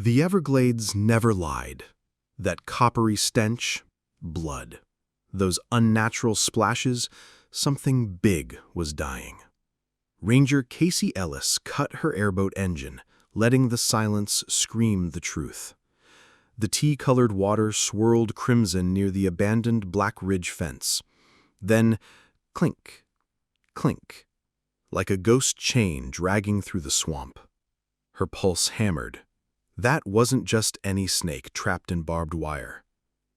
The Everglades never lied. That coppery stench, blood. Those unnatural splashes, something big was dying. Ranger Casey Ellis cut her airboat engine, letting the silence scream the truth. The tea-colored water swirled crimson near the abandoned Black Ridge fence. Then, clink, clink, like a ghost chain dragging through the swamp. Her pulse hammered. That wasn't just any snake trapped in barbed wire.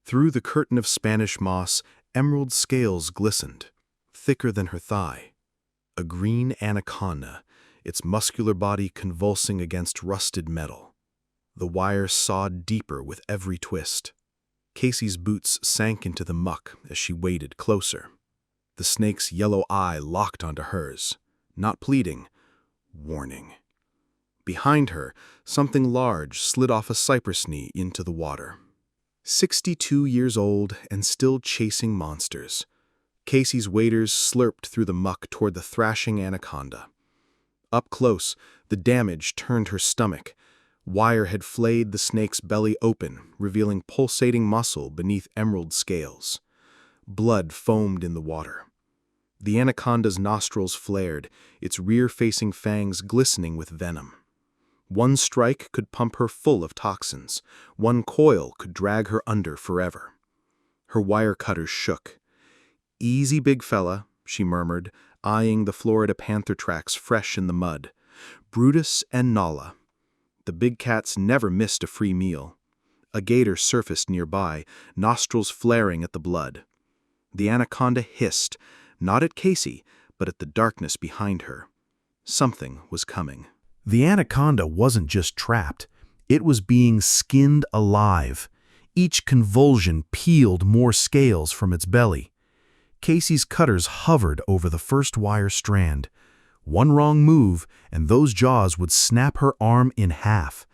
Through the curtain of Spanish moss, emerald scales glistened, thicker than her thigh. A green anaconda, its muscular body convulsing against rusted metal. The wire sawed deeper with every twist. Casey's boots sank into the muck as she waded closer. The snake's yellow eye locked onto hers, not pleading, warning. Behind her, something large slid off a cypress knee into the water. 62 years old and still chasing monsters. Casey's waders slurped through the muck toward the thrashing anaconda. Up close, the damage turned her stomach. Wire had flayed the snake's belly open, revealing pulsating muscle beneath emerald scales. Blood foamed in the water. The anaconda's nostrils flared, its rear-facing fangs glistening with venom. One strike could pump her full of toxins. One coil could drag her under forever. Her wire cutters shook. "Easy, big fella," she murmured, eyeing the Florida panther tracks fresh in the mud. Brutus and Nala. The big cats never missed a free meal. A gator surfaced nearby, nostrils flaring at the blood. The anaconda hissed, not at Casey, but at the darkness behind her. Something was coming. The anaconda wasn't just trapped. It was being skinned alive. Each convulsion peeled more scales from its belly. Casey's cutters hovered over the first wire strand. One wrong move, and those jaws would snap her arm in half.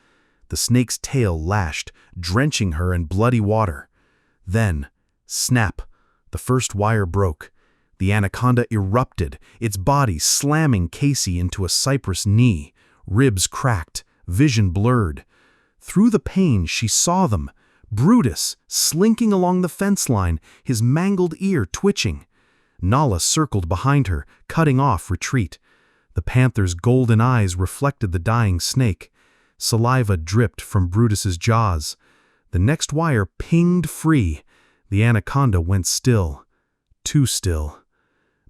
The snake's tail lashed, drenching her in bloody water. Then, snap, the first wire broke. The anaconda erupted, its body slamming Casey into a cypress knee. Ribs cracked, vision blurred. Through the pain, she saw them. Brutus, slinking along the fence line, his mangled ear twitching. Nala circled behind her, cutting off retreat. The panther's golden eyes reflected the dying snake. Saliva dripped from Brutus's jaws. The next wire pinged free. The anaconda went still. Too still.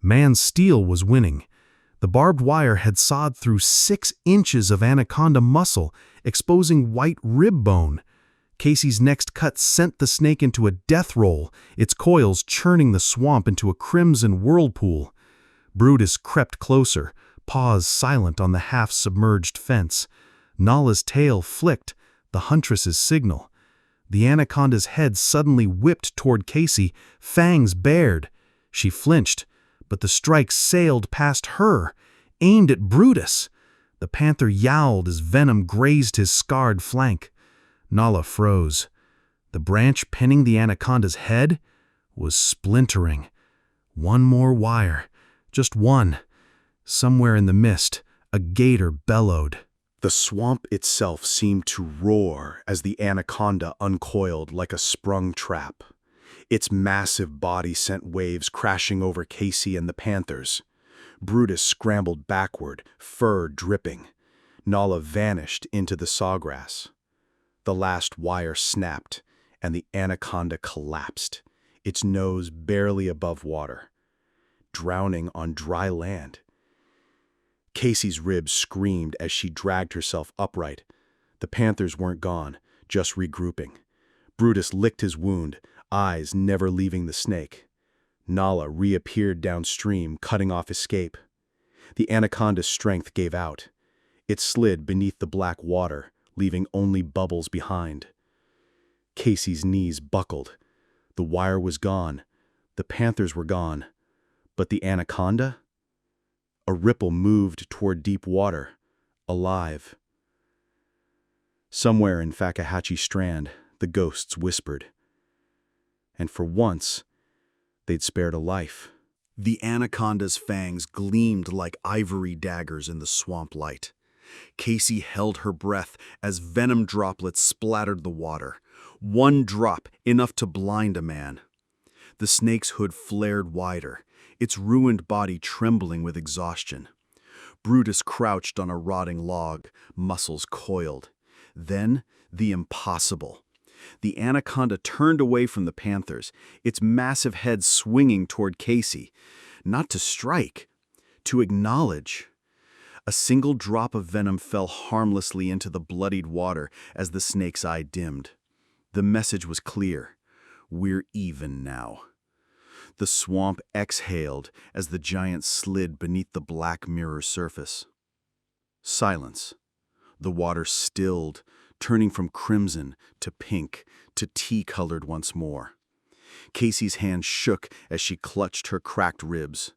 Man's steel was winning. The barbed wire had sawed through 6 inches of anaconda muscle, exposing white rib bone. Casey's next cut sent the snake into a death roll, its coils churning the swamp into a crimson whirlpool. Brutus crept closer, paws silent on the half-submerged fence. Nala's tail flicked, the huntress's signal. The anaconda's head suddenly whipped toward Casey, fangs bared. She flinched, but the strike sailed past her, aimed at Brutus. The panther yowled as venom grazed his scarred flank. Nala froze. The branch pinning the anaconda's head was splintering. One more wire, just one. Somewhere in the mist, a gator bellowed. The swamp itself seemed to roar as the anaconda uncoiled like a sprung trap. Its massive body sent waves crashing over Casey and the panthers. Brutus scrambled backward, fur dripping. Nala vanished into the sawgrass. The last wire snapped, and the anaconda collapsed, its nose barely above water, drowning on dry land. Casey's ribs screamed as she dragged herself upright. The panthers weren't gone, just regrouping. Brutus licked his wound, eyes never leaving the snake. Nala reappeared downstream, cutting off escape. The anaconda's strength gave out. It slid beneath the black water, leaving only bubbles behind. Casey's knees buckled. The wire was gone. The panthers were gone. But the anaconda? A ripple moved toward deep water, alive. Somewhere in Fakahatchee Strand, the ghosts whispered. And for once, they'd spared a life. The anaconda's fangs gleamed like ivory daggers in the swamp light. Casey held her breath as venom droplets splattered the water. One drop, enough to blind a man. The snake's hood flared wider, its ruined body trembling with exhaustion. Brutus crouched on a rotting log, muscles coiled. Then, the impossible. The anaconda turned away from the panthers, its massive head swinging toward Casey. Not to strike, to acknowledge. A single drop of venom fell harmlessly into the bloodied water as the snake's eye dimmed. The message was clear. We're even now. The swamp exhaled as the giant slid beneath the black mirror surface. Silence. The water stilled, turning from crimson to pink to tea-colored once more. Casey's hand shook as she clutched her cracked ribs.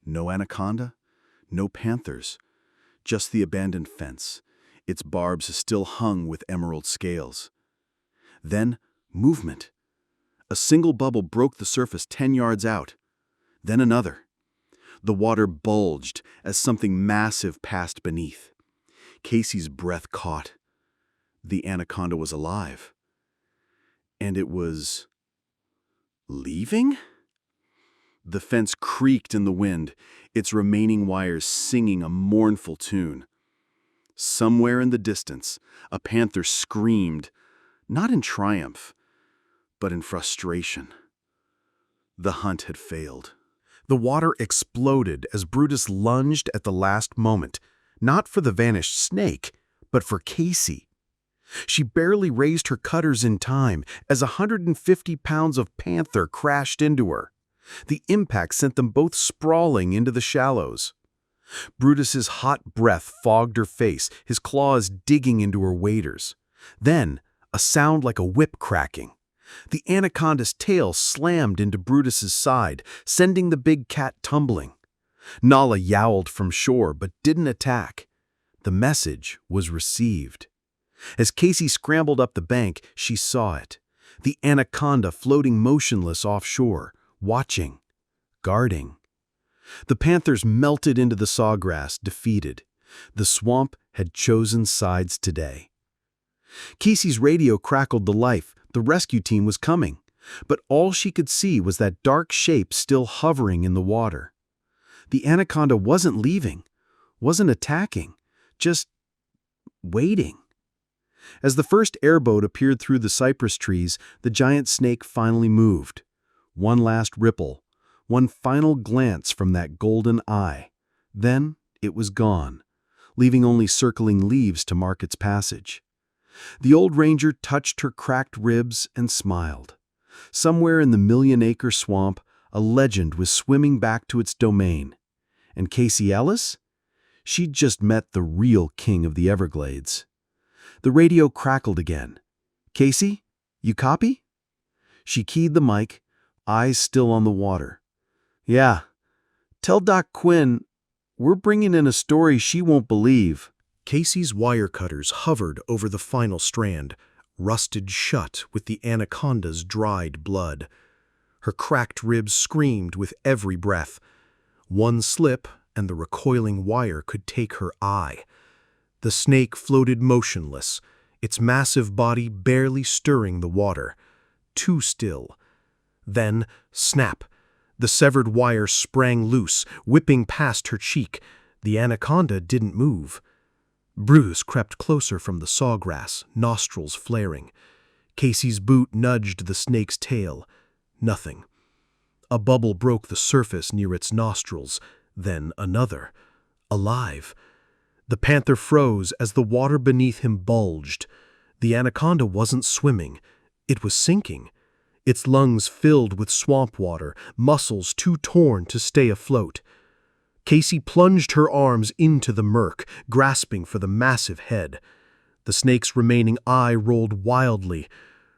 No anaconda, no panthers, just the abandoned fence, its barbs still hung with emerald scales. Then, movement. A single bubble broke the surface 10 yards out. Then another. The water bulged as something massive passed beneath. Casey's breath caught. The anaconda was alive. And it was leaving? The fence creaked in the wind, its remaining wires singing a mournful tune. Somewhere in the distance, a panther screamed, not in triumph, but in frustration. The hunt had failed. The water exploded as Brutus lunged at the last moment, not for the vanished snake, but for Casey. She barely raised her cutters in time as 150 pounds of panther crashed into her. The impact sent them both sprawling into the shallows. Brutus's hot breath fogged her face, his claws digging into her waders. Then, a sound like a whip cracking. The anaconda's tail slammed into Brutus's side, sending the big cat tumbling. Nala yowled from shore but didn't attack. The message was received. As Casey scrambled up the bank, she saw it. The anaconda floating motionless offshore, watching, guarding. The panthers melted into the sawgrass, defeated. The swamp had chosen sides today. Casey's radio crackled to life. The rescue team was coming. But all she could see was that dark shape still hovering in the water. The anaconda wasn't leaving, wasn't attacking, just waiting. As the first airboat appeared through the cypress trees, the giant snake finally moved. One last ripple, one final glance from that golden eye. Then it was gone, leaving only circling leaves to mark its passage. The old ranger touched her cracked ribs and smiled. Somewhere in the million-acre swamp, a legend was swimming back to its domain. And Casey Ellis? She'd just met the real king of the Everglades. The radio crackled again. "Casey, you copy?" She keyed the mic, eyes still on the water. "Yeah. Tell Doc Quinn we're bringing in a story she won't believe." Casey's wire cutters hovered over the final strand, rusted shut with the anaconda's dried blood. Her cracked ribs screamed with every breath. One slip, and the recoiling wire could take her eye. The snake floated motionless, its massive body barely stirring the water. Too still. Then, snap! The severed wire sprang loose, whipping past her cheek. The anaconda didn't move. Brutus crept closer from the sawgrass, nostrils flaring. Casey's boot nudged the snake's tail. Nothing. A bubble broke the surface near its nostrils, then another. Alive. The panther froze as the water beneath him bulged. The anaconda wasn't swimming. It was sinking. Its lungs filled with swamp water, muscles too torn to stay afloat. Casey plunged her arms into the murk, grasping for the massive head. The snake's remaining eye rolled wildly.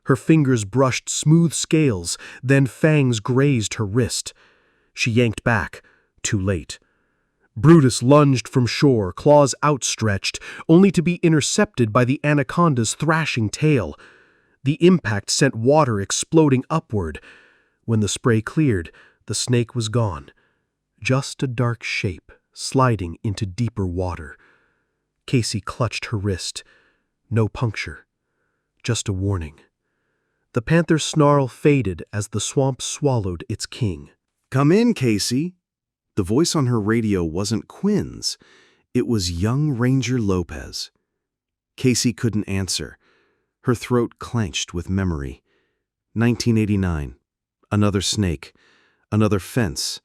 Her fingers brushed smooth scales, then fangs grazed her wrist. She yanked back, too late. Brutus lunged from shore, claws outstretched, only to be intercepted by the anaconda's thrashing tail. The impact sent water exploding upward. When the spray cleared, the snake was gone. Just a dark shape sliding into deeper water. Casey clutched her wrist. No puncture. Just a warning. The panther's snarl faded as the swamp swallowed its king. "Come in, Casey." The voice on her radio wasn't Quinn's. It was young Ranger Lopez. Casey couldn't answer. Her throat clenched with memory. 1989. Another snake. Another fence.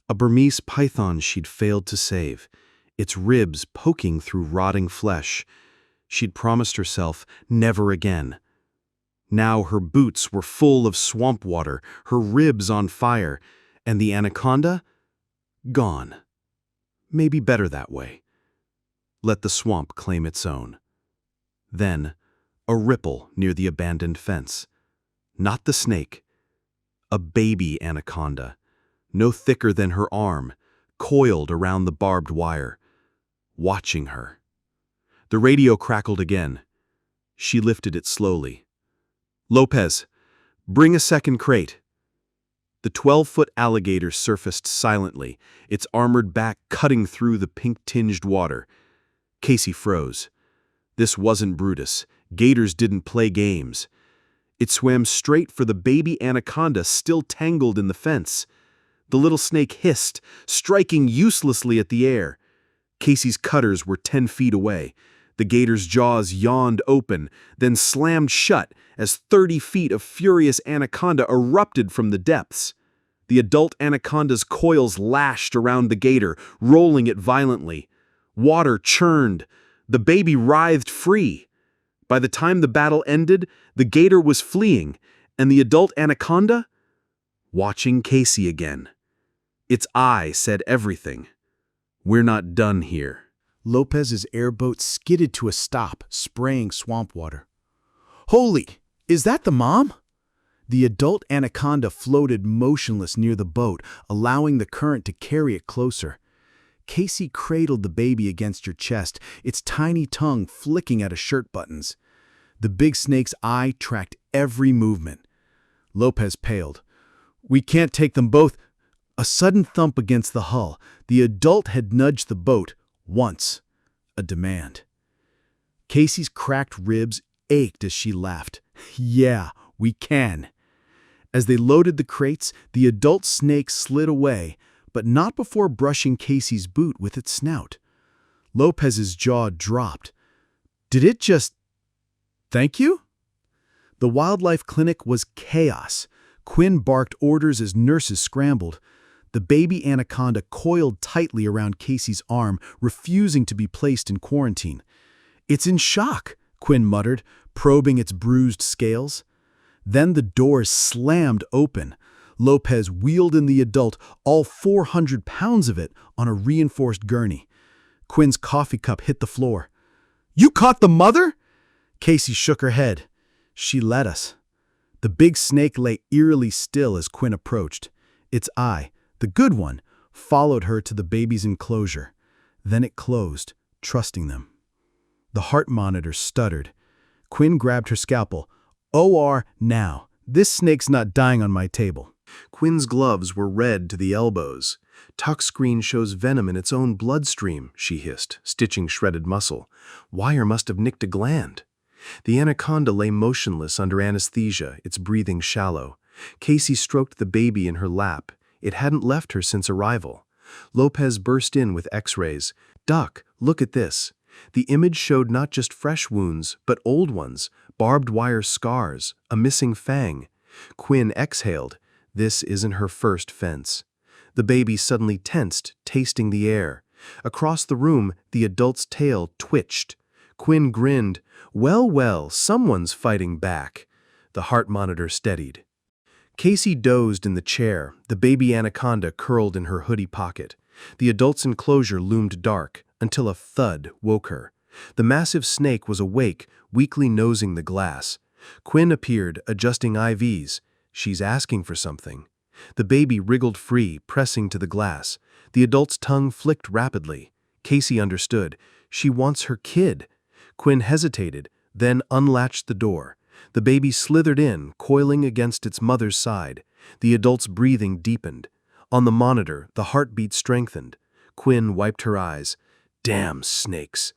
A Burmese python she'd failed to save, its ribs poking through rotting flesh. She'd promised herself never again. Now her boots were full of swamp water, her ribs on fire, and the anaconda? Gone. Maybe better that way. Let the swamp claim its own. Then, a ripple near the abandoned fence. Not the snake. A baby anaconda, no thicker than her arm, coiled around the barbed wire, watching her. The radio crackled again. She lifted it slowly. "Lopez, bring a second crate." The 12-foot alligator surfaced silently, its armored back cutting through the pink-tinged water. Casey froze. This wasn't Brutus. Gators didn't play games. It swam straight for the baby anaconda still tangled in the fence. The little snake hissed, striking uselessly at the air. Casey's cutters were 10 feet away. The gator's jaws yawned open, then slammed shut as 30 feet of furious anaconda erupted from the depths. The adult anaconda's coils lashed around the gator, rolling it violently. Water churned. The baby writhed free. By the time the battle ended, the gator was fleeing, and the adult anaconda? Watching Casey again. Its eye said everything. "We're not done here." Lopez's airboat skidded to a stop, spraying swamp water. "Holy, is that the mom?" The adult anaconda floated motionless near the boat, allowing the current to carry it closer. Casey cradled the baby against her chest, its tiny tongue flicking at her shirt buttons. The big snake's eye tracked every movement. Lopez paled. "We can't take them both." A sudden thump against the hull. The adult had nudged the boat once. A demand. Casey's cracked ribs ached as she laughed. "Yeah, we can." As they loaded the crates, the adult snake slid away, but not before brushing Casey's boot with its snout. Lopez's jaw dropped. Did it just thank you? The wildlife clinic was chaos. Quinn barked orders as nurses scrambled. The baby anaconda coiled tightly around Casey's arm, refusing to be placed in quarantine. "It's in shock," Quinn muttered, probing its bruised scales. Then the doors slammed open. Lopez wheeled in the adult, all 400 pounds of it, on a reinforced gurney. Quinn's coffee cup hit the floor. "You caught the mother?" Casey shook her head. "She let us." The big snake lay eerily still as Quinn approached. Its eye, the good one, followed her to the baby's enclosure. Then it closed, trusting them. The heart monitor stuttered. Quinn grabbed her scalpel. "OR now. This snake's not dying on my table." Quinn's gloves were red to the elbows. "Tuck screen shows venom in its own bloodstream," she hissed, stitching shredded muscle. "Wire must have nicked a gland." The anaconda lay motionless under anesthesia, its breathing shallow. Casey stroked the baby in her lap. It hadn't left her since arrival. Lopez burst in with x-rays. "Duck, look at this." The image showed not just fresh wounds, but old ones, barbed wire scars, a missing fang. Quinn exhaled. This isn't her first fence. The baby suddenly tensed, tasting the air. Across the room, the adult's tail twitched. Quinn grinned. Well, well, someone's fighting back." The heart monitor steadied. Casey dozed in the chair, the baby anaconda curled in her hoodie pocket. The adult's enclosure loomed dark, until a thud woke her. The massive snake was awake, weakly nosing the glass. Quinn appeared, adjusting IVs. She's asking for something. The baby wriggled free, pressing to the glass. The adult's tongue flicked rapidly. Casey understood. She wants her kid. Quinn hesitated, then unlatched the door. The baby slithered in, coiling against its mother's side. The adult's breathing deepened. On the monitor, the heartbeat strengthened. Quinn wiped her eyes. Damn snakes.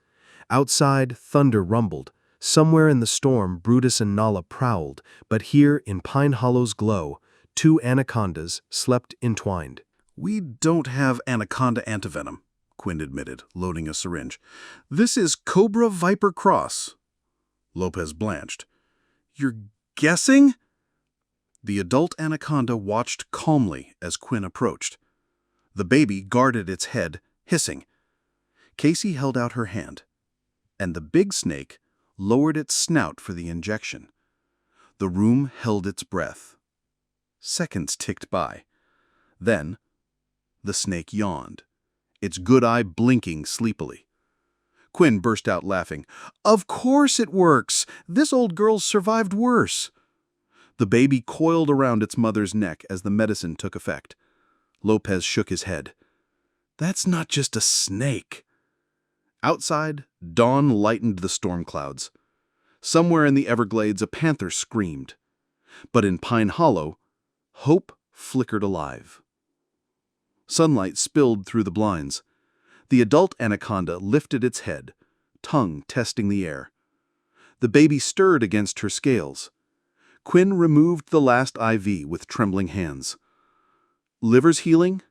Outside, thunder rumbled. Somewhere in the storm, Brutus and Nala prowled, but here, in Pine Hollow's glow, two anacondas slept entwined. "We don't have anaconda antivenom," Quinn admitted, loading a syringe. "This is Cobra Viper Cross." Lopez blanched. "You're guessing?" The adult anaconda watched calmly as Quinn approached. The baby guarded its head, hissing. Casey held out her hand, and the big snake lowered its snout for the injection. The room held its breath. Seconds ticked by. Then, the snake yawned, its good eye blinking sleepily. Quinn burst out laughing. "Of course it works! This old girl's survived worse." The baby coiled around its mother's neck as the medicine took effect. Lopez shook his head. "That's not just a snake." Outside, dawn lightened the storm clouds. Somewhere in the Everglades, a panther screamed. But in Pine Hollow, hope flickered alive. Sunlight spilled through the blinds. The adult anaconda lifted its head, tongue testing the air. The baby stirred against her scales. Quinn removed the last IV with trembling hands. Liver's healing?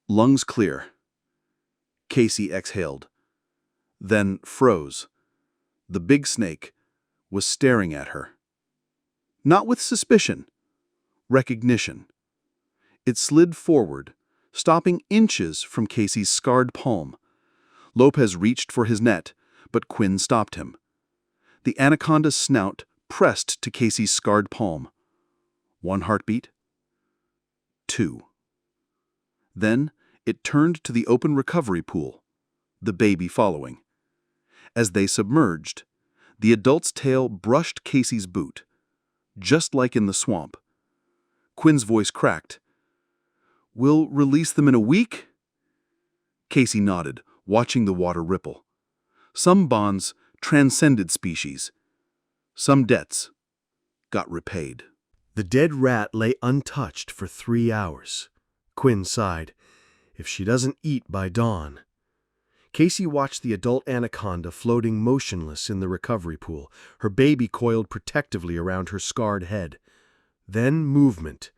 Lungs clear. Casey exhaled, then froze. The big snake was staring at her. Not with suspicion, recognition. It slid forward, stopping inches from Casey's scarred palm. Lopez reached for his net, but Quinn stopped him. The anaconda's snout pressed to Casey's scarred palm. 1 heartbeat. 2. Then it turned to the open recovery pool, the baby following. As they submerged, the adult's tail brushed Casey's boot, just like in the swamp. Quinn's voice cracked. "We'll release them in a week?" Casey nodded, watching the water ripple. Some bonds transcended species. Some debts got repaid. The dead rat lay untouched for 3 hours. Quinn sighed. If she doesn't eat by dawn. Casey watched the adult anaconda floating motionless in the recovery pool, her baby coiled protectively around her scarred head. Then movement.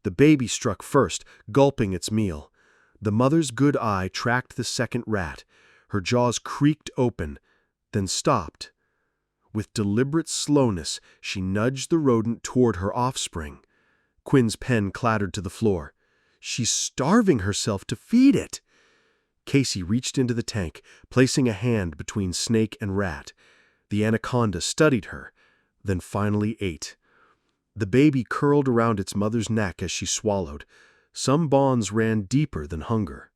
The baby struck first, gulping its meal. The mother's good eye tracked the second rat. Her jaws creaked open, then stopped. With deliberate slowness, she nudged the rodent toward her offspring. Quinn's pen clattered to the floor. She's starving herself to feed it. Casey reached into the tank, placing a hand between snake and rat. The anaconda studied her, then finally ate. The baby curled around its mother's neck as she swallowed. Some bonds ran deeper than hunger.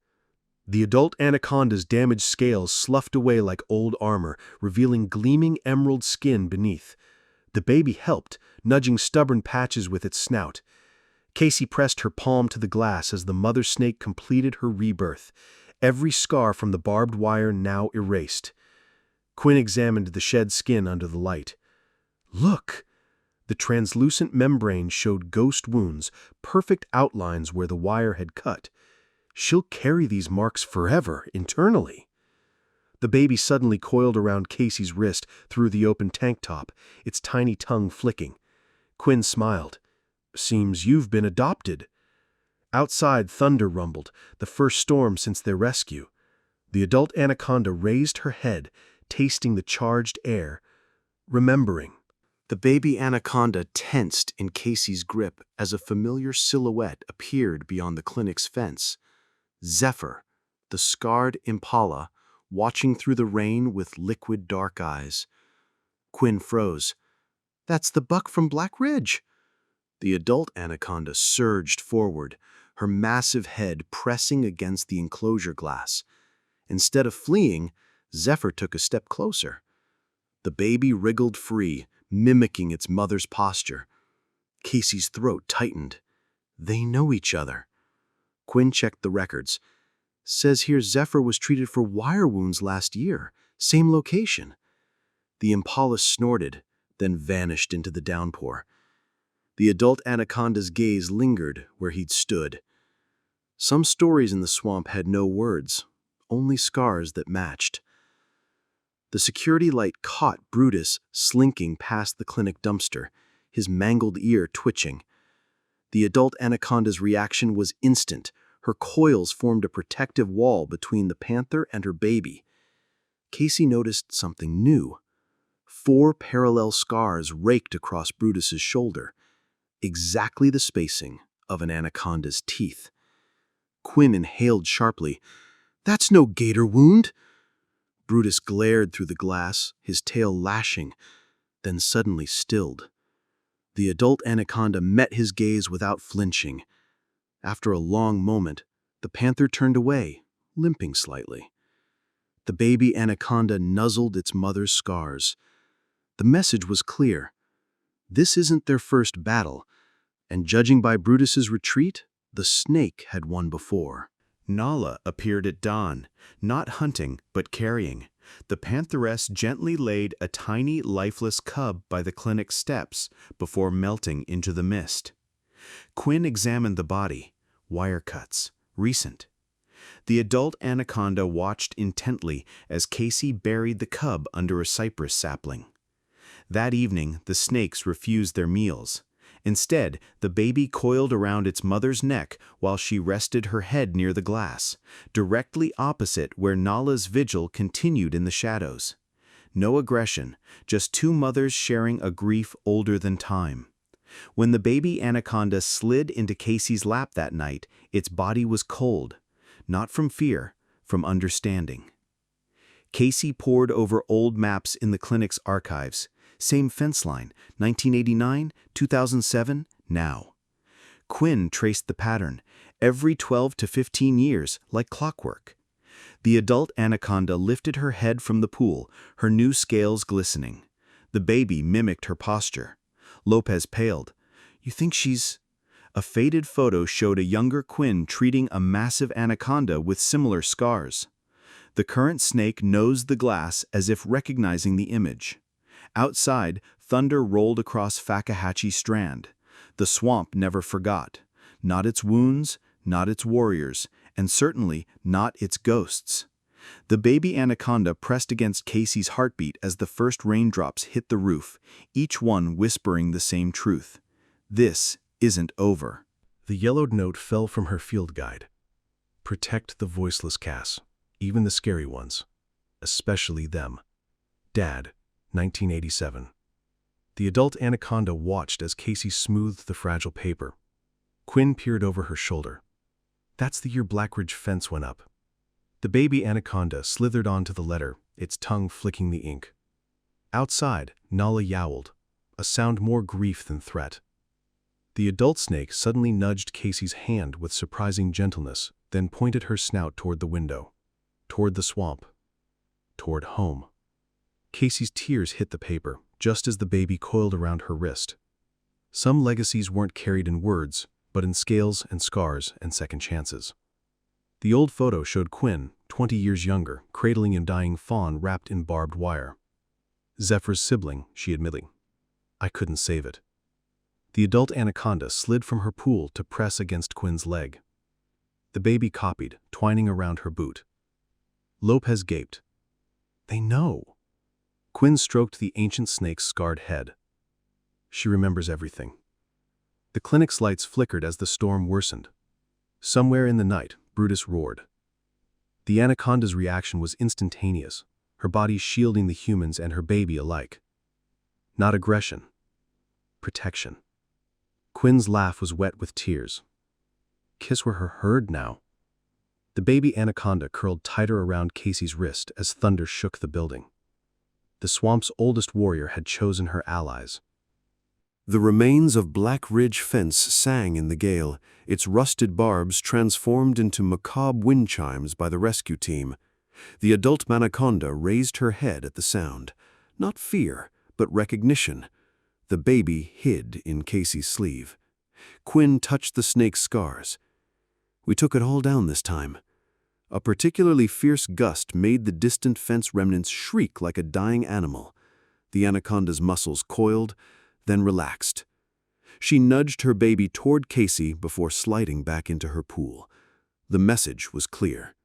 The adult anaconda's damaged scales sloughed away like old armor, revealing gleaming emerald skin beneath. The baby helped, nudging stubborn patches with its snout. Casey pressed her palm to the glass as the mother snake completed her rebirth, every scar from the barbed wire now erased. Quinn examined the shed skin under the light. Look! The translucent membrane showed ghost wounds, perfect outlines where the wire had cut. She'll carry these marks forever, internally. The baby suddenly coiled around Casey's wrist through the open tank top, its tiny tongue flicking. Quinn smiled. Seems you've been adopted. Outside, thunder rumbled, the first storm since their rescue. The adult anaconda raised her head, tasting the charged air, remembering. The baby anaconda tensed in Casey's grip as a familiar silhouette appeared beyond the clinic's fence. Zephyr, the scarred impala, watching through the rain with liquid dark eyes. Quinn froze. That's the buck from Black Ridge. The adult anaconda surged forward, her massive head pressing against the enclosure glass. Instead of fleeing, Zephyr took a step closer. The baby wriggled free, mimicking its mother's posture. Casey's throat tightened. They know each other. Quinn checked the records. Says here Zephyr was treated for wire wounds last year. Same location. The impala snorted, then vanished into the downpour. The adult anaconda's gaze lingered where he'd stood. Some stories in the swamp had no words, only scars that matched. The security light caught Brutus slinking past the clinic dumpster, his mangled ear twitching. The adult anaconda's reaction was instant. Her coils formed a protective wall between the panther and her baby. Casey noticed something new. 4 parallel scars raked across Brutus's shoulder, exactly the spacing of an anaconda's teeth. Quinn inhaled sharply. "That's no gator wound!" Brutus glared through the glass, his tail lashing, then suddenly stilled. The adult anaconda met his gaze without flinching. After a long moment, the panther turned away, limping slightly. The baby anaconda nuzzled its mother's scars. The message was clear. This isn't their first battle, and judging by Brutus's retreat, the snake had won before. Nala appeared at dawn, not hunting but carrying. The pantheress gently laid a tiny, lifeless cub by the clinic steps before melting into the mist. Quinn examined the body, wire cuts, recent. The adult anaconda watched intently as Casey buried the cub under a cypress sapling. That evening, the snakes refused their meals. Instead, the baby coiled around its mother's neck while she rested her head near the glass, directly opposite where Nala's vigil continued in the shadows. No aggression, just 2 mothers sharing a grief older than time. When the baby anaconda slid into Casey's lap that night, its body was cold, not from fear, from understanding. Casey pored over old maps in the clinic's archives. Same fence line, 1989, 2007, now. Quinn traced the pattern, every 12 to 15 years, like clockwork. The adult anaconda lifted her head from the pool, her new scales glistening. The baby mimicked her posture. Lopez paled. "You think she's—" A faded photo showed a younger Quinn treating a massive anaconda with similar scars. The current snake nosed the glass as if recognizing the image. Outside, thunder rolled across Fakahatchee Strand. The swamp never forgot. Not its wounds, not its warriors, and certainly not its ghosts. The baby anaconda pressed against Casey's heartbeat as the first raindrops hit the roof, each one whispering the same truth. This isn't over. The yellowed note fell from her field guide. "Protect the voiceless Cass, even the scary ones, especially them. Dad, 1987. The adult anaconda watched as Casey smoothed the fragile paper. Quinn peered over her shoulder. "That's the year Blackridge fence went up." The baby anaconda slithered onto the letter, its tongue flicking the ink. Outside, Nala yowled, a sound more grief than threat. The adult snake suddenly nudged Casey's hand with surprising gentleness, then pointed her snout toward the window, toward the swamp, toward home. Casey's tears hit the paper, just as the baby coiled around her wrist. Some legacies weren't carried in words, but in scales and scars and second chances. The old photo showed Quinn, 20 years younger, cradling a dying fawn wrapped in barbed wire. Zephyr's sibling, she admitted. "I couldn't save it." The adult anaconda slid from her pool to press against Quinn's leg. The baby copied, twining around her boot. Lopez gaped. "They know." Quinn stroked the ancient snake's scarred head. "She remembers everything." The clinic's lights flickered as the storm worsened. Somewhere in the night, Brutus roared. The anaconda's reaction was instantaneous, her body shielding the humans and her baby alike. Not aggression. Protection. Quinn's laugh was wet with tears. Kiss were her herd now. The baby anaconda curled tighter around Casey's wrist as thunder shook the building. The swamp's oldest warrior had chosen her allies. The remains of Black Ridge fence sang in the gale, its rusted barbs transformed into macabre wind chimes by the rescue team. The adult anaconda raised her head at the sound. Not fear, but recognition. The baby hid in Casey's sleeve. Quinn touched the snake's scars. "We took it all down this time." A particularly fierce gust made the distant fence remnants shriek like a dying animal. The anaconda's muscles coiled, then relaxed. She nudged her baby toward Casey before sliding back into her pool. The message was clear.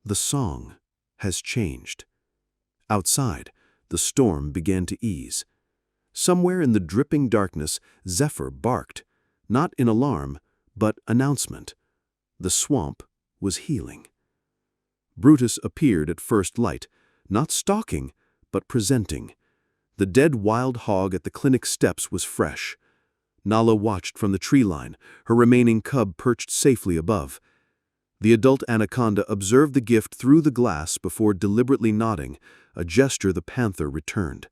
The song has changed. Outside, the storm began to ease. Somewhere in the dripping darkness, Zephyr barked, not in alarm, but announcement. The swamp was healing. Brutus appeared at first light, not stalking, but presenting. The dead wild hog at the clinic steps was fresh. Nala watched from the tree line, her remaining cub perched safely above. The adult anaconda observed the gift through the glass before deliberately nodding, a gesture the panther returned.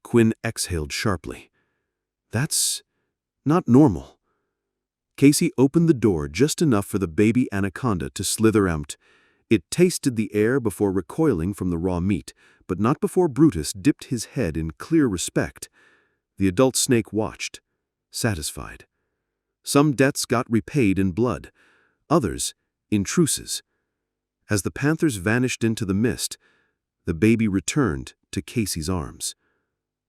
Quinn exhaled sharply. That's not normal. Casey opened the door just enough for the baby anaconda to slither out. It tasted the air before recoiling from the raw meat, but not before Brutus dipped his head in clear respect. The adult snake watched, satisfied. Some debts got repaid in blood, others in truces. As the panthers vanished into the mist, the baby returned to Casey's arms.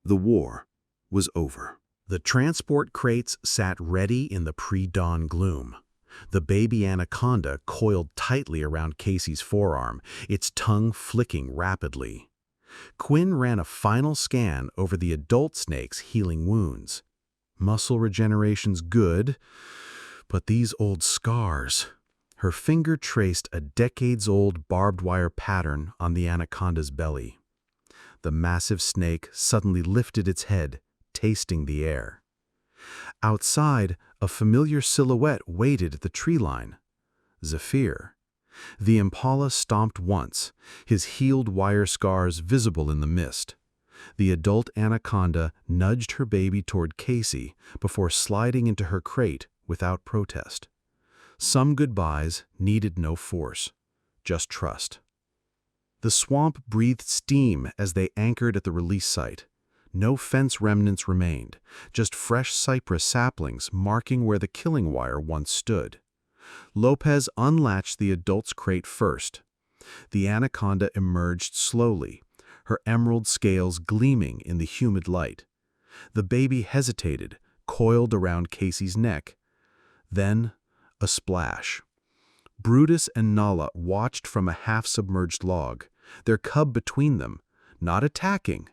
The war was over. The transport crates sat ready in the pre-dawn gloom. The baby anaconda coiled tightly around Casey's forearm, its tongue flicking rapidly. Quinn ran a final scan over the adult snake's healing wounds. Muscle regeneration's good, but these old scars. Her finger traced a decades-old barbed wire pattern on the anaconda's belly. The massive snake suddenly lifted its head, tasting the air. Outside, a familiar silhouette waited at the tree line. Zephyr. The impala stomped once, his healed wire scars visible in the mist. The adult anaconda nudged her baby toward Casey before sliding into her crate without protest. Some goodbyes needed no force, just trust. The swamp breathed steam as they anchored at the release site. No fence remnants remained, just fresh cypress saplings marking where the killing wire once stood. Lopez unlatched the adult's crate first. The anaconda emerged slowly, her emerald scales gleaming in the humid light. The baby hesitated, coiled around Casey's neck. Then, a splash. Brutus and Nala watched from a half-submerged log, their cub between them, not attacking,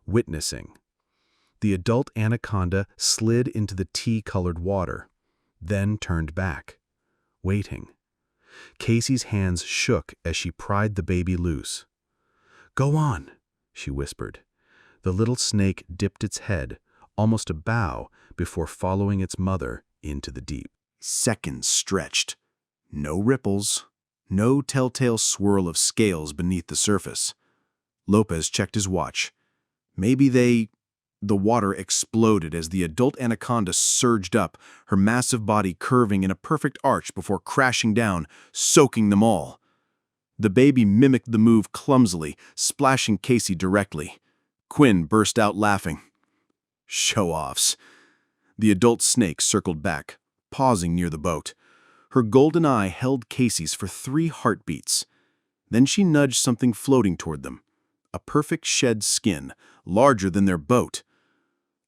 witnessing. The adult anaconda slid into the tea-colored water, then turned back, waiting. Casey's hands shook as she pried the baby loose. "Go on," she whispered. The little snake dipped its head, almost a bow, before following its mother into the deep. Seconds stretched. No ripples, no telltale swirl of scales beneath the surface. Lopez checked his watch. Maybe the water exploded as the adult anaconda surged up, her massive body curving in a perfect arch before crashing down, soaking them all. The baby mimicked the move clumsily, splashing Casey directly. Quinn burst out laughing. Show-offs. The adult snake circled back, pausing near the boat. Her golden eye held Casey's for 3 heartbeats. Then she nudged something floating toward them. A perfect shed skin, larger than their boat.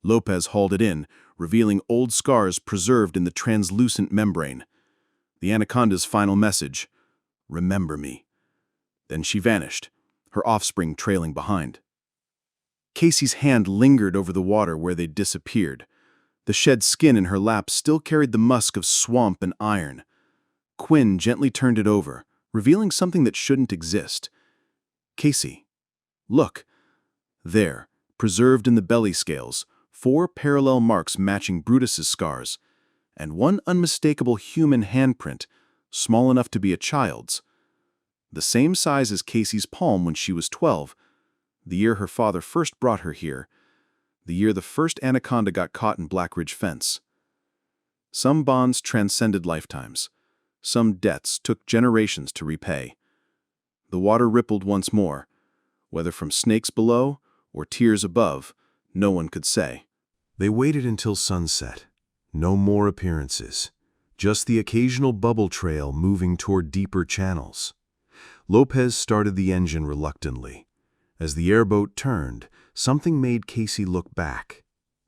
Lopez hauled it in, revealing old scars preserved in the translucent membrane. The anaconda's final message, "Remember me." Then she vanished, her offspring trailing behind. Casey's hand lingered over the water where they'd disappeared. The shed skin in her lap still carried the musk of swamp and iron. Quinn gently turned it over, revealing something that shouldn't exist. "Casey, look." There, preserved in the belly scales, 4 parallel marks matching Brutus's scars, and one unmistakable human handprint, small enough to be a child's. The same size as Casey's palm when she was 12, the year her father first brought her here, the year the first anaconda got caught in Black Ridge Fence. Some bonds transcended lifetimes. Some debts took generations to repay. The water rippled once more. Whether from snakes below or tears above, no one could say. They waited until sunset. No more appearances. Just the occasional bubble trail moving toward deeper channels. Lopez started the engine reluctantly. As the airboat turned, something made Casey look back.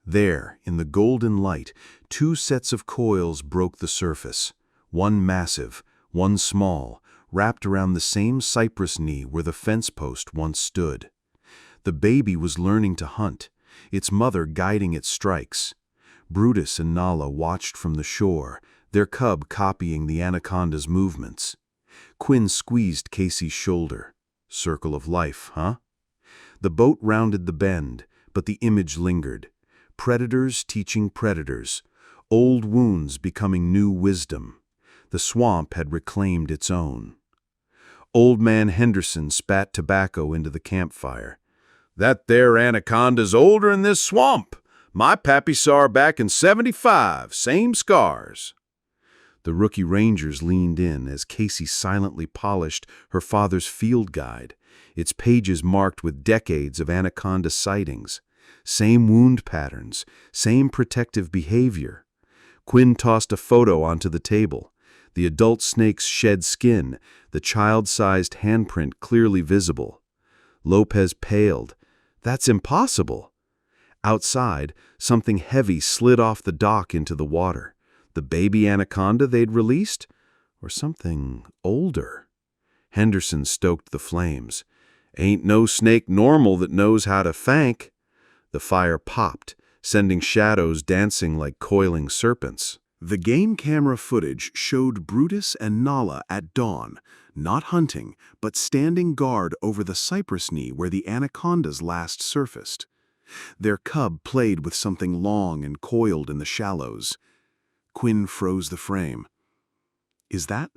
There, in the golden light, 2 sets of coils broke the surface. One massive, one small, wrapped around the same cypress knee where the fence post once stood. The baby was learning to hunt, its mother guiding its strikes. Brutus and Nala watched from the shore, their cub copying the anaconda's movements. Quinn squeezed Casey's shoulder. Circle of life, huh? The boat rounded the bend, but the image lingered. Predators teaching predators, old wounds becoming new wisdom. The swamp had reclaimed its own. Old Man Henderson spat tobacco into the campfire. "That there anaconda's older'n this swamp. My pappy saw her back in '75, same scars." The rookie rangers leaned in as Casey silently polished her father's field guide, its pages marked with decades of anaconda sightings. Same wound patterns, same protective behavior. Quinn tossed a photo onto the table. The adult snake's shed skin, the child-sized handprint clearly visible. Lopez paled. "That's impossible." Outside, something heavy slid off the dock into the water. The baby anaconda they'd released? Or something older? Henderson stoked the flames. "Ain't no snake normal that knows how to thank." The fire popped, sending shadows dancing like coiling serpents. The game camera footage showed Brutus and Nala at dawn, not hunting, but standing guard over the cypress knee where the anacondas last surfaced. Their cub played with something long and coiled in the shallows. Quinn froze the frame. Is that?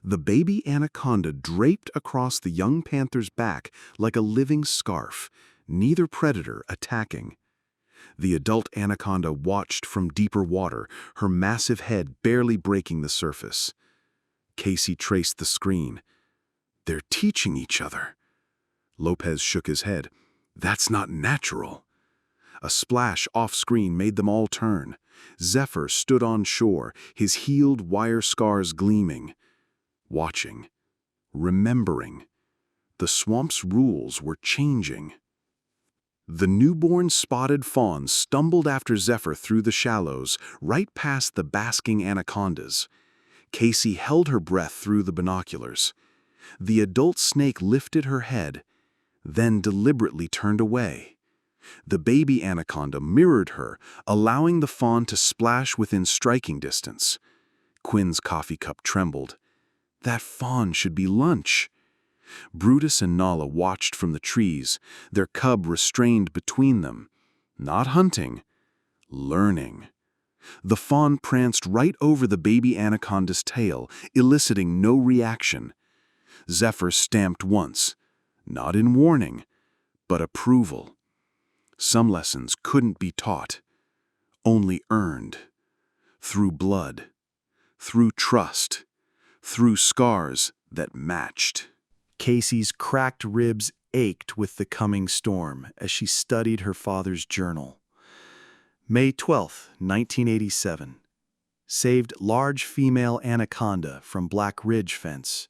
The baby anaconda draped across the young panther's back like a living scarf, neither predator attacking. The adult anaconda watched from deeper water, her massive head barely breaking the surface. Casey traced the screen. "They're teaching each other." Lopez shook his head. "That's not natural." A splash off-screen made them all turn. Zephyr stood on shore, his healed wire scars gleaming. Watching. Remembering. The swamp's rules were changing. The newborn spotted fawn stumbled after Zephyr through the shallows, right past the basking anacondas. Casey held her breath through the binoculars. The adult snake lifted her head, then deliberately turned away. The baby anaconda mirrored her, allowing the fawn to splash within striking distance. Quinn's coffee cup trembled. That fawn should be lunch. Brutus and Nala watched from the trees, their cub restrained between them. Not hunting, learning. The fawn pranced right over the baby anaconda's tail, eliciting no reaction. Zephyr stamped once, not in warning, but approval. Some lessons couldn't be taught, only earned. Through blood, through trust, through scars that matched. Casey's cracked ribs ached with the coming storm as she studied her father's journal. May 12, 1987. Saved large female anaconda from Black Ridge fence.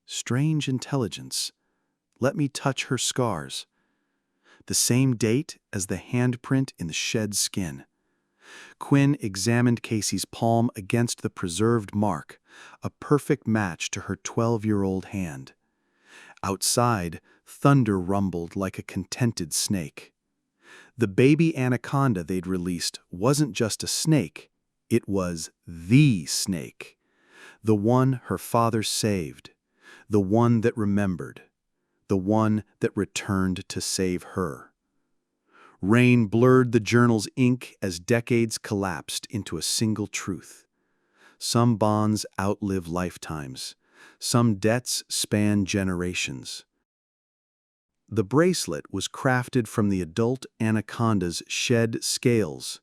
Strange intelligence. Let me touch her scars. The same date as the handprint in the shed skin. Quinn examined Casey's palm against the preserved mark, a perfect match to her 12-year-old hand. Outside, thunder rumbled like a contented snake. The baby anaconda they'd released wasn't just a snake, it was the snake. The one her father saved, the one that remembered, the one that returned to save her. Rain blurred the journal's ink as decades collapsed into a single truth. Some bonds outlive lifetimes. Some debts span generations. The bracelet was crafted from the adult anaconda's shed scales,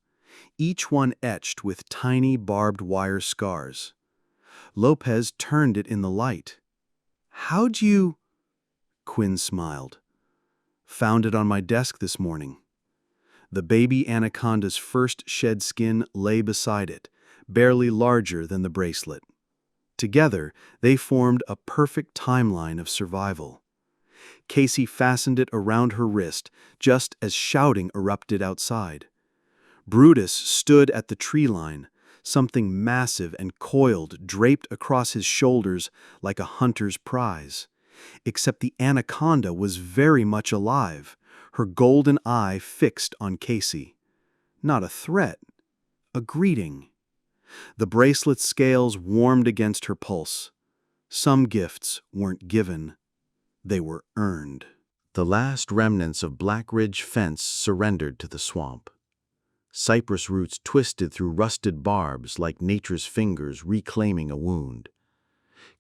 each one etched with tiny barbed wire scars. Lopez turned it in the light. "How'd you—" Quinn smiled. "Found it on my desk this morning." The baby anaconda's first shed skin lay beside it, barely larger than the bracelet. Together, they formed a perfect timeline of survival. Casey fastened it around her wrist just as shouting erupted outside. Brutus stood at the tree line, Something massive and coiled draped across his shoulders like a hunter's prize. Except the anaconda was very much alive, her golden eye fixed on Casey. Not a threat, a greeting. The bracelet's scales warmed against her pulse. Some gifts weren't given, they were earned. The last remnants of Black Ridge fence surrendered to the swamp. Cypress roots twisted through rusted barbs like nature's fingers reclaiming a wound.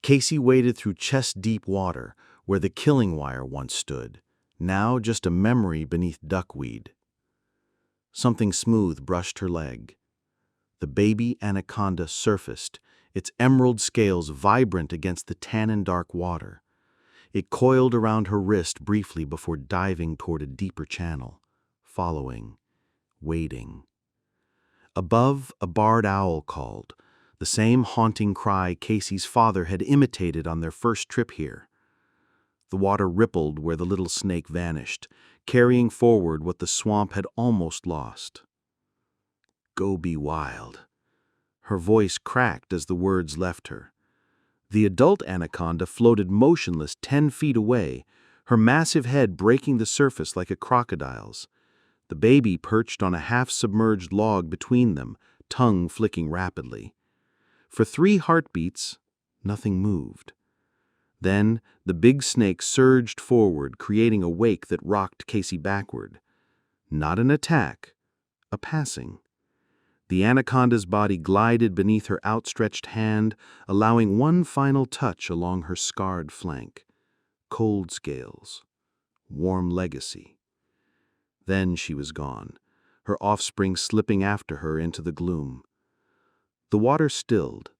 Casey waded through chest-deep water where the killing wire once stood, now just a memory beneath duckweed. Something smooth brushed her leg. The baby anaconda surfaced, its emerald scales vibrant against the tannin-dark water. It coiled around her wrist briefly before diving toward a deeper channel, following, waiting. Above, a barred owl called, the same haunting cry Casey's father had imitated on their first trip here. The water rippled where the little snake vanished, carrying forward what the swamp had almost lost. Go be wild. Her voice cracked as the words left her. The adult anaconda floated motionless 10 feet away, her massive head breaking the surface like a crocodile's. The baby perched on a half-submerged log between them, tongue flicking rapidly. For 3 heartbeats, nothing moved. Then, the big snake surged forward, creating a wake that rocked Casey backward. Not an attack, a passing. The anaconda's body glided beneath her outstretched hand, allowing one final touch along her scarred flank. Cold scales. Warm legacy. Then she was gone, her offspring slipping after her into the gloom. The water stilled.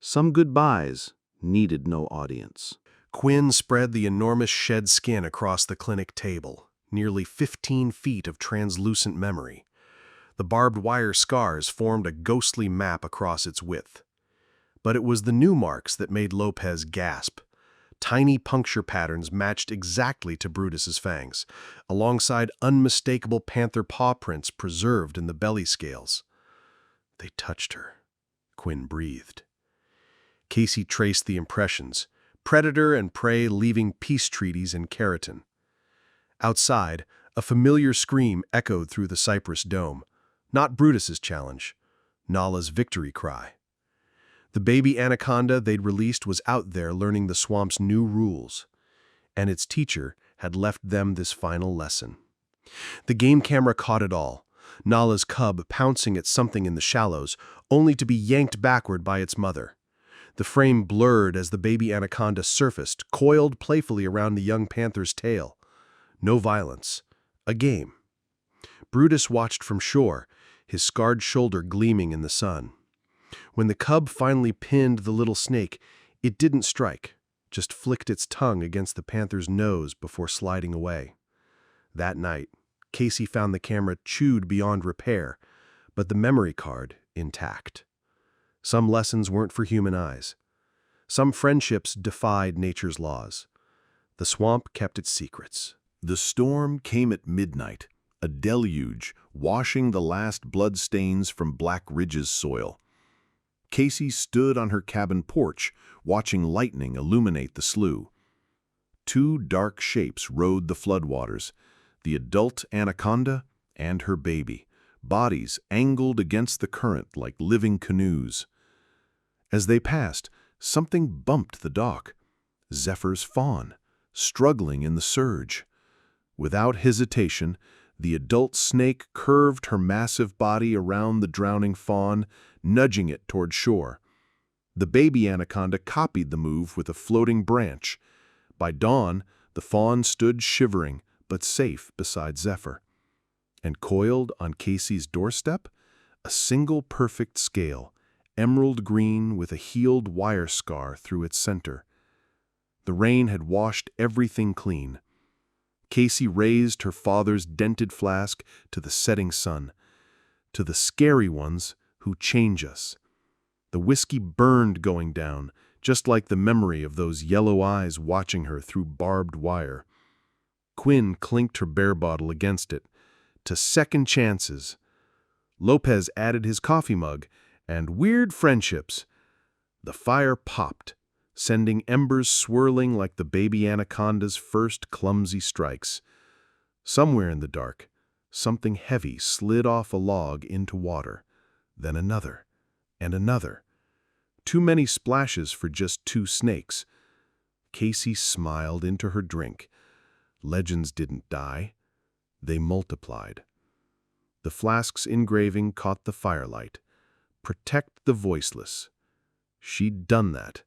Some goodbyes needed no audience. Quinn spread the enormous shed skin across the clinic table, nearly 15 feet of translucent memory. The barbed wire scars formed a ghostly map across its width. But it was the new marks that made Lopez gasp. Tiny puncture patterns matched exactly to Brutus's fangs, alongside unmistakable panther paw prints preserved in the belly scales. They touched her. Quinn breathed. Casey traced the impressions, predator and prey leaving peace treaties in keratin. Outside, a familiar scream echoed through the cypress dome. Not Brutus's challenge, Nala's victory cry. The baby anaconda they'd released was out there learning the swamp's new rules, and its teacher had left them this final lesson. The game camera caught it all, Nala's cub pouncing at something in the shallows, only to be yanked backward by its mother. The frame blurred as the baby anaconda surfaced, coiled playfully around the young panther's tail. No violence. A game. Brutus watched from shore, his scarred shoulder gleaming in the sun. When the cub finally pinned the little snake, it didn't strike, just flicked its tongue against the panther's nose before sliding away. That night, Casey found the camera chewed beyond repair, but the memory card intact. Some lessons weren't for human eyes. Some friendships defied nature's laws. The swamp kept its secrets. The storm came at midnight, a deluge washing the last bloodstains from Black Ridge's soil. Casey stood on her cabin porch, watching lightning illuminate the slough. 2 dark shapes rode the floodwaters, the adult anaconda and her baby, bodies angled against the current like living canoes. As they passed, something bumped the dock. Zephyr's fawn, struggling in the surge. Without hesitation, the adult snake curved her massive body around the drowning fawn, nudging it toward shore. The baby anaconda copied the move with a floating branch. By dawn, the fawn stood shivering, but safe beside Zephyr. And coiled on Casey's doorstep, a single perfect scale, emerald green with a healed wire scar through its center. The rain had washed everything clean. Casey raised her father's dented flask to the setting sun, to the scary ones who change us. The whiskey burned going down, just like the memory of those yellow eyes watching her through barbed wire. Quinn clinked her bear bottle against it. To second chances. Lopez added his coffee mug, And weird friendships. The fire popped, sending embers swirling like the baby anaconda's first clumsy strikes. Somewhere in the dark, something heavy slid off a log into water, then another, and another. Too many splashes for just 2 snakes. Casey smiled into her drink. Legends didn't die. They multiplied. The flask's engraving caught the firelight. Protect the voiceless. She'd done that.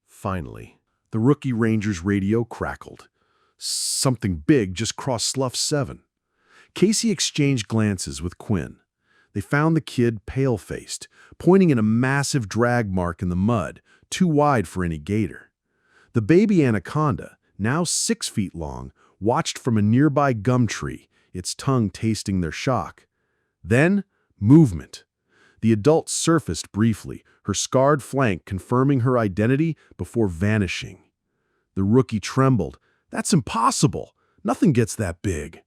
Finally. The rookie ranger's radio crackled. Something big just crossed Slough 7. Casey exchanged glances with Quinn. They found the kid pale-faced, pointing at a massive drag mark in the mud, too wide for any gator. The baby anaconda, now 6 feet long, watched from a nearby gum tree, its tongue tasting their shock. Then, movement. The adult surfaced briefly, her scarred flank confirming her identity before vanishing. The rookie trembled. That's impossible. Nothing gets that big.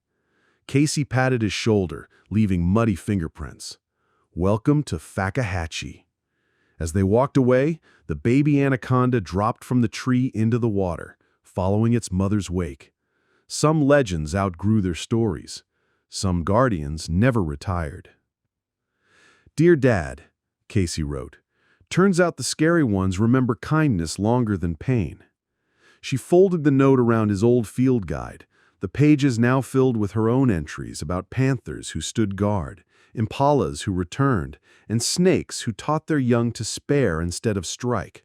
Casey patted his shoulder, leaving muddy fingerprints. Welcome to Fakahatchee. As they walked away, the baby anaconda dropped from the tree into the water, following its mother's wake. Some legends outgrew their stories. Some guardians never retired. Dear Dad, Casey wrote, turns out the scary ones remember kindness longer than pain. She folded the note around his old field guide, the pages now filled with her own entries about panthers who stood guard, impalas who returned, and snakes who taught their young to spare instead of strike.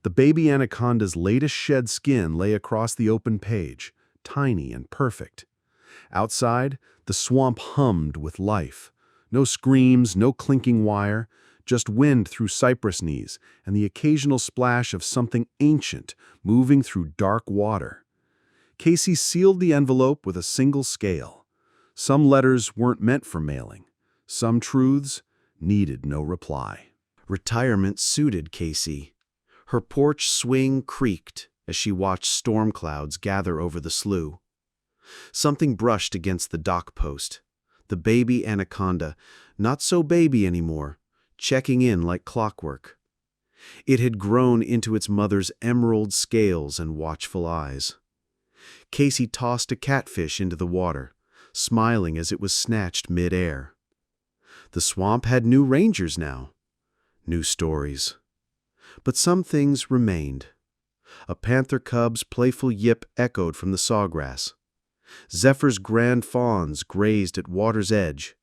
The baby anaconda's latest shed skin lay across the open page, tiny and perfect. Outside, the swamp hummed with life. No screams, no clinking wire, just wind through cypress knees and the occasional splash of something ancient moving through dark water. Casey sealed the envelope with a single scale. Some letters weren't meant for mailing. Some truths needed no reply. Retirement suited Casey. Her porch swing creaked as she watched storm clouds gather over the slough. Something brushed against the dock post. The baby anaconda, not so baby anymore, checking in like clockwork. It had grown into its mother's emerald scales and watchful eyes. Casey tossed a catfish into the water, smiling as it was snatched mid-air. The swamp had new rangers now, new stories. But some things remained. A panther cub's playful yip echoed from the sawgrass. Zephyr's grand fawns grazed at water's edge.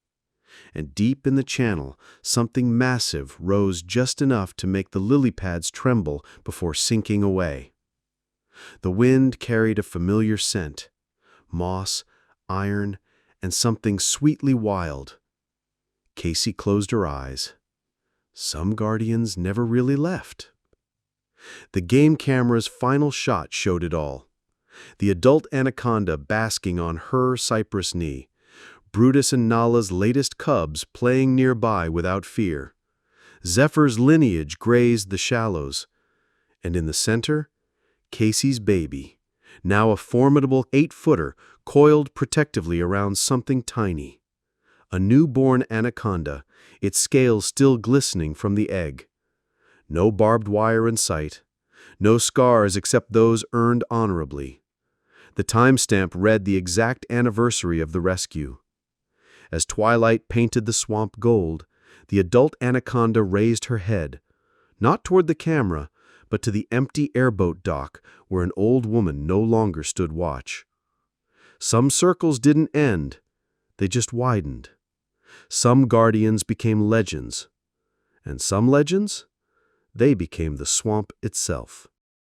And deep in the channel, something massive rose just enough to make the lily pads tremble before sinking away. The wind carried a familiar scent, moss, iron, and something sweetly wild. Casey closed her eyes. Some guardians never really left. The game camera's final shot showed it all. The adult anaconda basking on her cypress knee, Brutus and Nala's latest cubs playing nearby without fear. Zephyr's lineage grazed the shallows, and in the center, Casey's baby, now a formidable 8-footer coiled protectively around something tiny. A newborn anaconda, its scales still glistening from the egg. No barbed wire in sight, no scars except those earned honorably. The timestamp read the exact anniversary of the rescue. As twilight painted the swamp gold, the adult anaconda raised her head, not toward the camera, but to the empty airboat dock where an old woman no longer stood watch. Some circles didn't end, they just widened. Some guardians became legends, and some legends, they became the swamp itself.